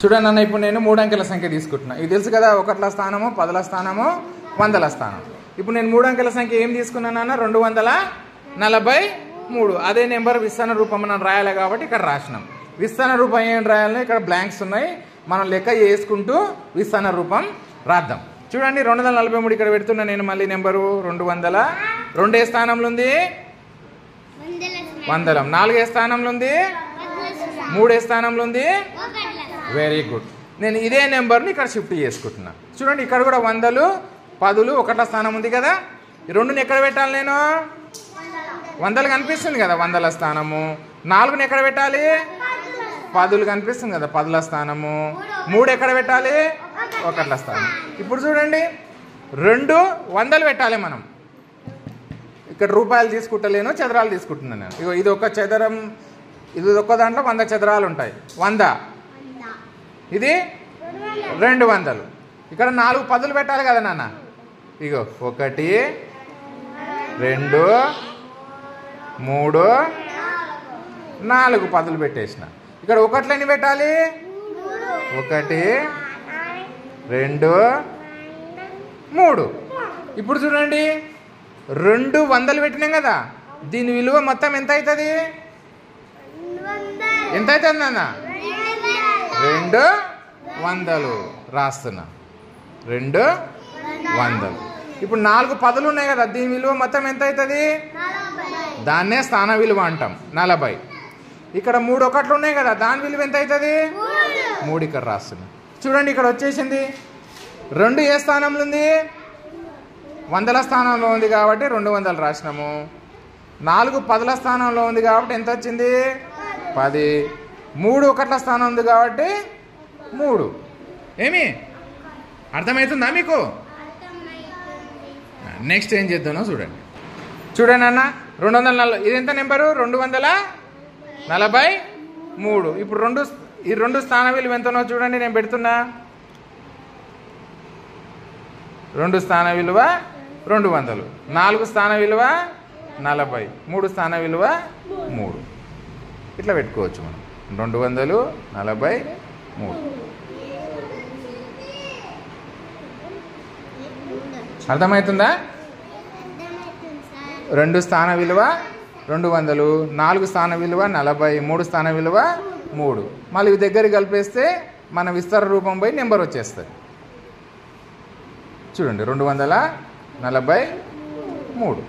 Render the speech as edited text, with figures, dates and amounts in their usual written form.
చూడండి అన్న, ఇప్పుడు నేను 3 అంకెల సంఖ్య తీసుకుంటున్నా. ఇది తెలుసు కదా, 1ల స్థానము, 10ల స్థానము, 100ల స్థానం. ఇప్పుడు నేను 3 అంకెల సంఖ్య ఏం తీసుకున్నానన్న, 243. అదే నెంబర్ విస్తరణ రూపం మనం రాయాలి కాబట్టి ఇక్కడ రాసినాం. విస్తరణ రూపం ఏం రాయాలి, ఇక్కడ బ్లాంక్స్ ఉన్నాయి, మనం లెక్క చేసుకుంటూ విస్తరణ రూపం రాద్దాం. చూడండి 243 ఇక్కడ పెడుతున్నా నేను. మళ్ళీ నెంబరు 200. 2 ఏ స్థానంలో ఉంది, 100. 4 ఏ స్థానంలో ఉంది, 3 ఏ స్థానంలో ఉంది. Very good. నేను ఇదే నెంబర్ని ఇక్కడ షిఫ్ట్ చేసుకుంటున్నా. చూడండి ఇక్కడ కూడా 100, 10 1ల స్థానం ఉంది కదా. ఈ రెండుని ఎక్కడ పెట్టాలి నేను, 100లు కనిపిస్తుంది కదా 100ల స్థానము. 4ని ఎక్కడ పెట్టాలి, 10లు కనిపిస్తుంది కదా 10ల స్థానము. 3 ఎక్కడ పెట్టాలి, 1ల స్థానం. ఇప్పుడు చూడండి 2 100లు పెట్టాలి మనం. ఇక్కడ రూపాయలు తీసుకుంటలేను, చదరాలు తీసుకుంటున్నాను నేను. ఇగో ఇది ఒక చదరం, ఇది ఒక్క దాంట్లో 100 చదరాలు ఉంటాయి. 100, ఇది 200. ఇక్కడ 4 10లు పెట్టాలి కదా నాన్న. ఇగో 1 2 3 4 10లు పెట్టేసిన. ఇక్కడ 1లు ఎన్ని పెట్టాలి, 1 2 3. ఇప్పుడు చూడండి 2 100లు పెట్టినాం కదా, దీని విలువ మొత్తం ఎంత అవుతుంది, ఎంత అవుతుంది నాన్న, 200 రాస్తున్నా. 200. ఇప్పుడు 4 10లు ఉన్నాయి కదా, దీని విలువ మొత్తం ఎంత అవుతుంది, దాన్నే స్థాన విలువ అంటాం, 40. ఇక్కడ 3 1లు ఉన్నాయి కదా, దాని విలువ ఎంత అవుతుంది, 3 ఇక్కడ రాస్తున్నా. చూడండి ఇక్కడ వచ్చేసింది. 2 ఏ స్థానంలో ఉంది, 100ల స్థానంలో ఉంది కాబట్టి 200 రాసినాము. 4 10ల స్థానంలో ఉంది కాబట్టి ఎంత వచ్చింది, 10. 3 1ల స్థానం ఉంది కాబట్టి 3. ఏమి అర్థమవుతుందా మీకు? నెక్స్ట్ ఏం చేద్దానో చూడండి. చూడండి అన్న, 240. ఇది ఎంత నెంబరు, 243. ఇప్పుడు ఈ 2 స్థాన విలువ ఎంతనో చూడండి, నేను పెడుతున్నా. 2 స్థాన విలువ 200, 4 స్థాన విలువ 40, 3 స్థాన విలువ 3. ఇట్లా పెట్టుకోవచ్చు మనం. 243. అర్థమవుతుందా? 2 స్థాన విలువ 200, 4 స్థాన విలువ 40, 3 స్థాన విలువ 3. మళ్ళీ ఇవి దగ్గరికి కలిపేస్తే మన విస్తర రూపం పోయి నెంబర్ వచ్చేస్తుంది. చూడండి 243.